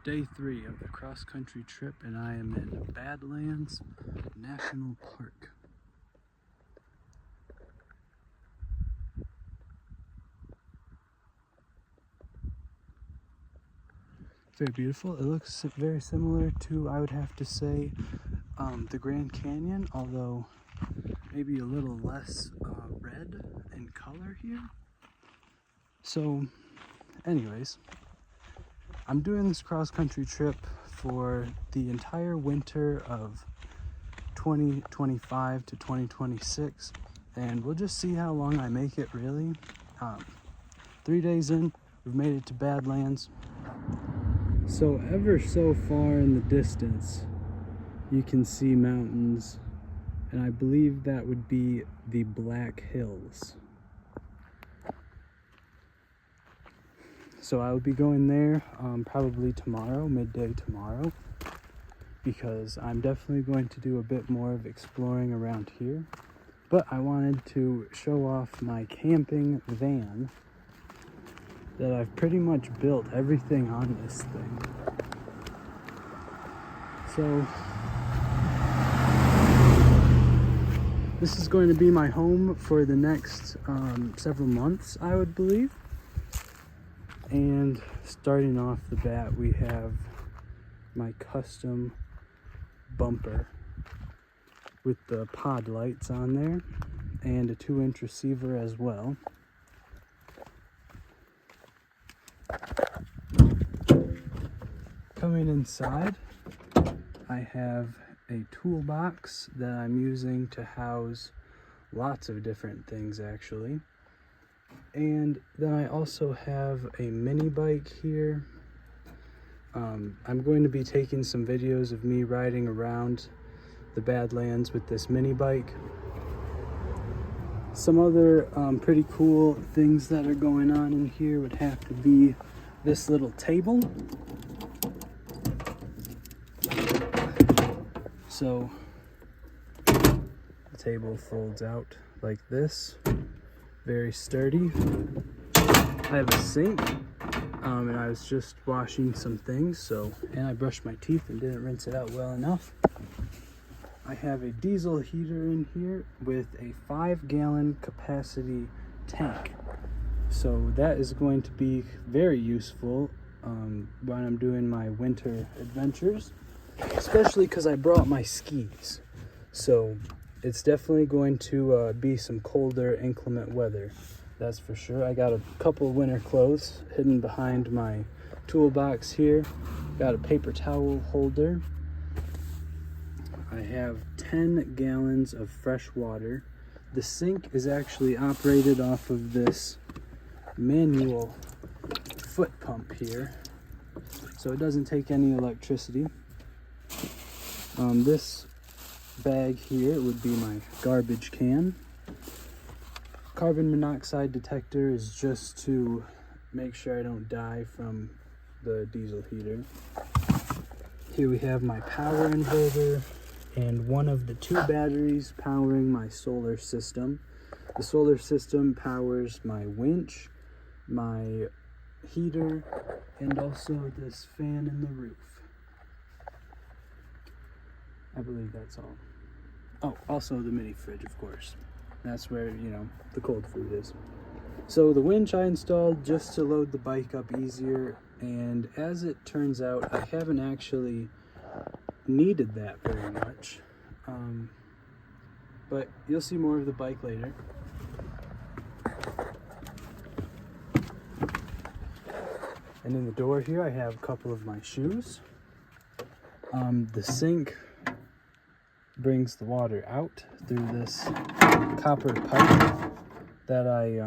Day 3 of the cross-country trip, and I am in Badlands National Park. Very beautiful. It looks very similar to, I would have to say, the Grand Canyon, although maybe a little less red in color here. So anyways, I'm doing this cross-country trip for the entire winter of 2025 to 2026, and we'll just see how long I make it, really. 3 days in, we've made it to Badlands. So ever so far in the distance, you can see mountains, and I believe that would be the Black Hills. So I will be going there probably tomorrow, midday tomorrow, because I'm definitely going to do a bit more of exploring around here. But I wanted to show off my camping van that I've pretty much built everything on this thing. So this is going to be my home for the next several months, I would believe. And starting off the bat, we have my custom bumper with the pod lights on there and a 2-inch receiver as well. Coming inside, I have a toolbox that I'm using to house lots of different things, actually. And then I also have a mini bike here. I'm going to be taking some videos of me riding around the Badlands with this mini bike. Some other pretty cool things that are going on in here would have to be this little table. So the table folds out like this, very sturdy. I have a sink, and I was just washing some things, and I brushed my teeth and didn't rinse it out well enough. I have a diesel heater in here with a 5-gallon capacity tank. So that is going to be very useful when I'm doing my winter adventures, especially because I brought my skis. So it's definitely going to be some colder, inclement weather, that's for sure. I got a couple of winter clothes hidden behind my toolbox here. Got a paper towel holder. I have 10 gallons of fresh water. The sink is actually operated off of this manual foot pump here, so it doesn't take any electricity. This bag here would be my garbage can. Carbon monoxide detector is just to make sure I don't die from the diesel heater. Here we have my power inverter and one of the 2 batteries powering my solar system. The solar system powers my winch, my heater, and also this fan in the roof. I believe that's all. Oh, also the mini fridge, of course. That's where, the cold food is. So the winch I installed just to load the bike up easier, and as it turns out, I haven't actually needed that very much. But you'll see more of the bike later. And in the door here, I have a couple of my shoes. The sink brings the water out through this copper pipe that I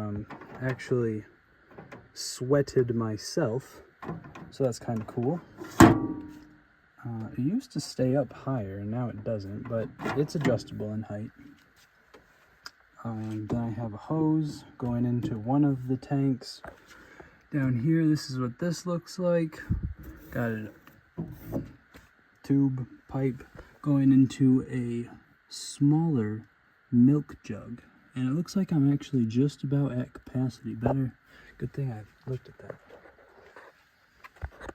actually sweated myself, so that's kind of cool. It used to stay up higher, and now it doesn't, but it's adjustable in height. Then I have a hose going into one of the tanks. Down here, this is what this looks like. Got a tube pipe going into a smaller milk jug, and it looks like I'm actually just about at capacity. Good thing I looked at that.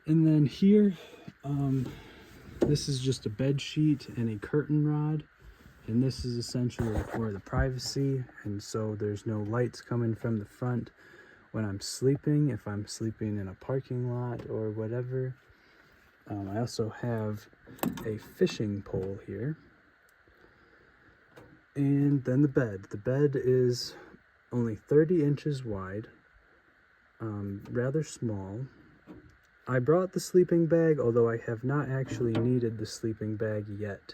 And then here This is just a bed sheet and a curtain rod, and this is essentially for the privacy, and so there's no lights coming from the front when I'm sleeping, if I'm sleeping in a parking lot or whatever. I also have a fishing pole here, and then the bed. The bed is only 30 inches wide, rather small. I brought the sleeping bag, although I have not actually needed the sleeping bag yet.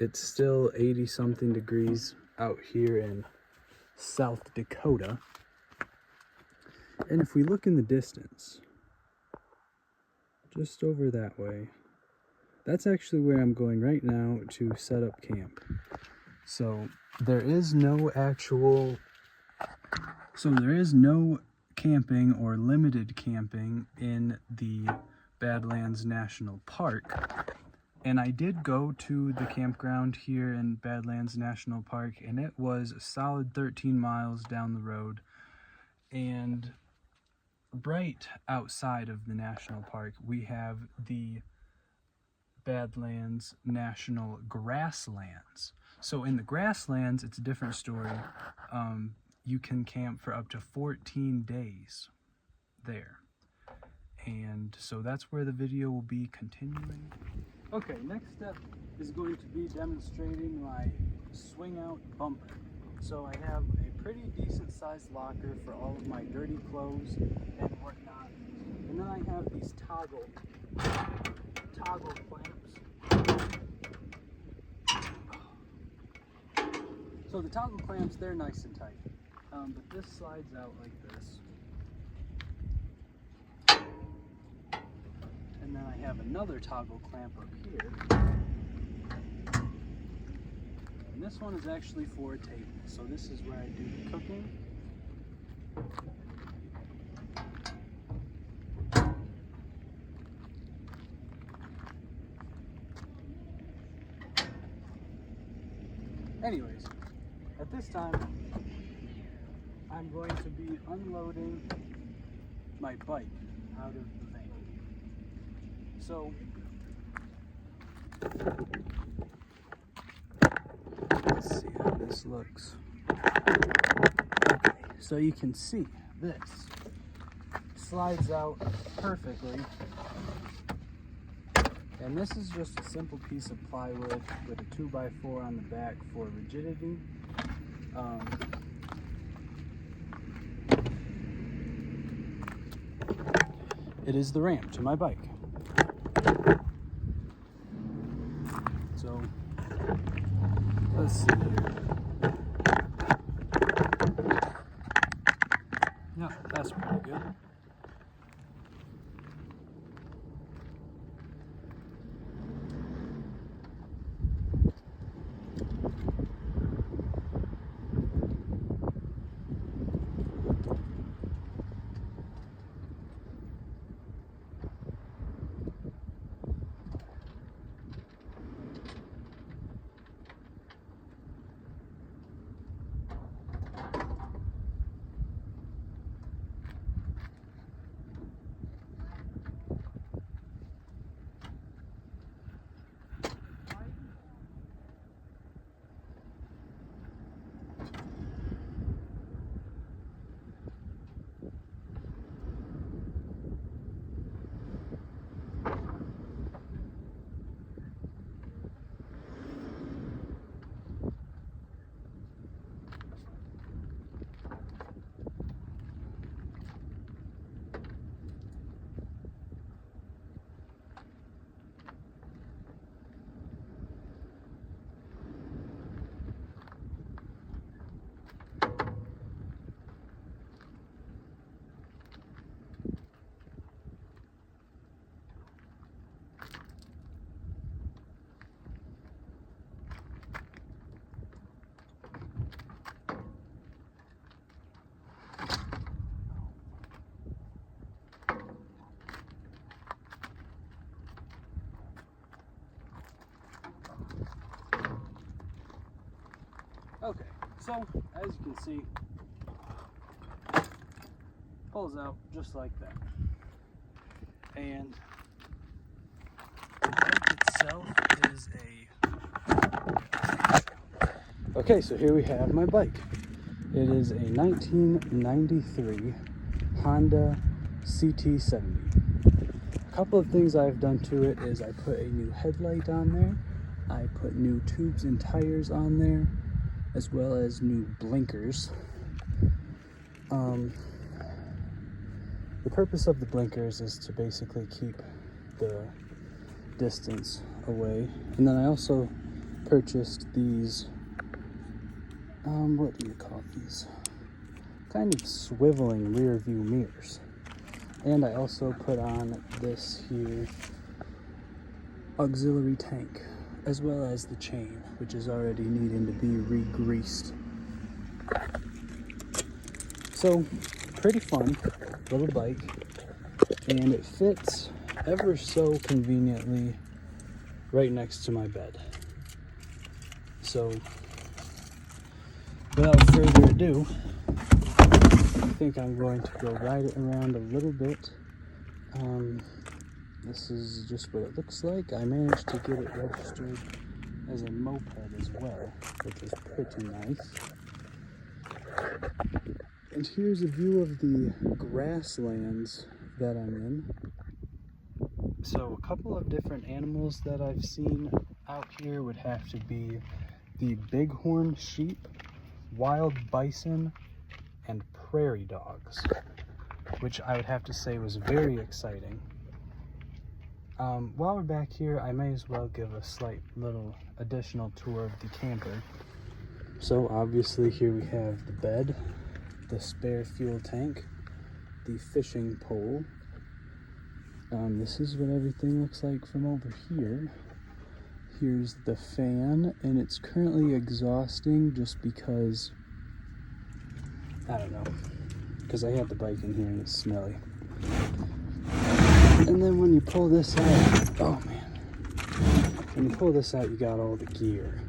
It's still 80 something degrees out here in South Dakota. And if we look in the distance, just over that way, that's actually where I'm going right now to set up camp. So there is no camping or limited camping in the Badlands National Park. And I did go to the campground here in Badlands National Park, and it was a solid 13 miles down the road. And right outside of the national park, we have the Badlands National Grasslands. So in the grasslands, it's a different story. You can camp for up to 14 days there. And so that's where the video will be continuing. Okay, next step is going to be demonstrating my swing out bumper. So I have a pretty decent sized locker for all of my dirty clothes and whatnot. And then I have these toggle clamps. So the toggle clamps, they're nice and tight. But this slides out like this. And then I have another toggle clamp up here. And this one is actually for a table. So this is where I do the cooking. Anyways, at this time, I'm going to be unloading my bike out of the van. So, let's see how this looks. Okay, so you can see this slides out perfectly. And this is just a simple piece of plywood with a 2x4 on the back for rigidity. It is the ramp to my bike. So, let's see here. Yeah, that's pretty good. Okay, so as you can see, pulls out just like that. And itself is Okay, so here we have my bike. It is a 1993 Honda CT70. A couple of things I've done to it is I put a new headlight on there, I put new tubes and tires on there, as well as new blinkers. The purpose of the blinkers is to basically keep the distance away. And then I also purchased these, what do you call these? Kind of swiveling rear view mirrors. And I also put on this here auxiliary tank, as well as the chain, which is already needing to be re-greased. So, pretty fun little bike, and it fits ever so conveniently right next to my bed. So, without further ado, I think I'm going to go ride it around a little bit. This is just what it looks like. I managed to get it registered as a moped as well, which is pretty nice. And here's a view of the grasslands that I'm in. So a couple of different animals that I've seen out here would have to be the bighorn sheep, wild bison, and prairie dogs, which I would have to say was very exciting. While we're back here, I may as well give a slight little additional tour of the camper. So obviously here we have the bed, the spare fuel tank, the fishing pole. This is what everything looks like from over here. Here's the fan, and it's currently exhausting just because, I don't know, because I had the bike in here and it's smelly. And then when you pull this out, oh man, when you pull this out, you got all the gear.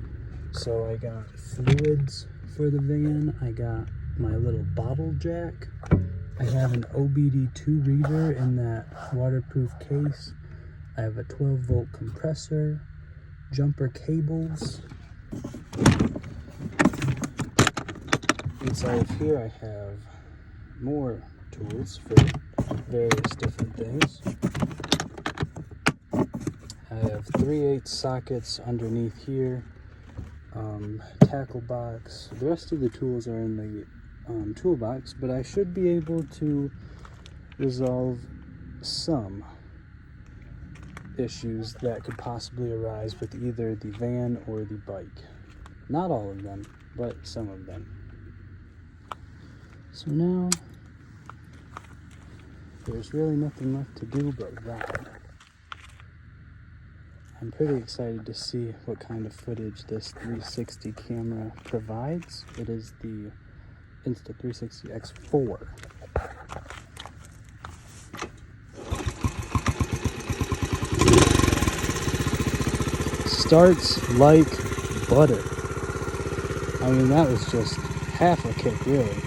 So I got fluids for the van, I got my little bottle jack, I have an OBD2 reader in that waterproof case, I have a 12-volt compressor, jumper cables. Inside of here I have more tools for various different things. I have 3/8 sockets underneath here, tackle box. The rest of the tools are in the toolbox, but I should be able to resolve some issues that could possibly arise with either the van or the bike. Not all of them, but some of them. So now, there's really nothing left to do but ride. I'm pretty excited to see what kind of footage this 360 camera provides. It is the Insta360 X4. Starts like butter. I mean, that was just half a kick, really.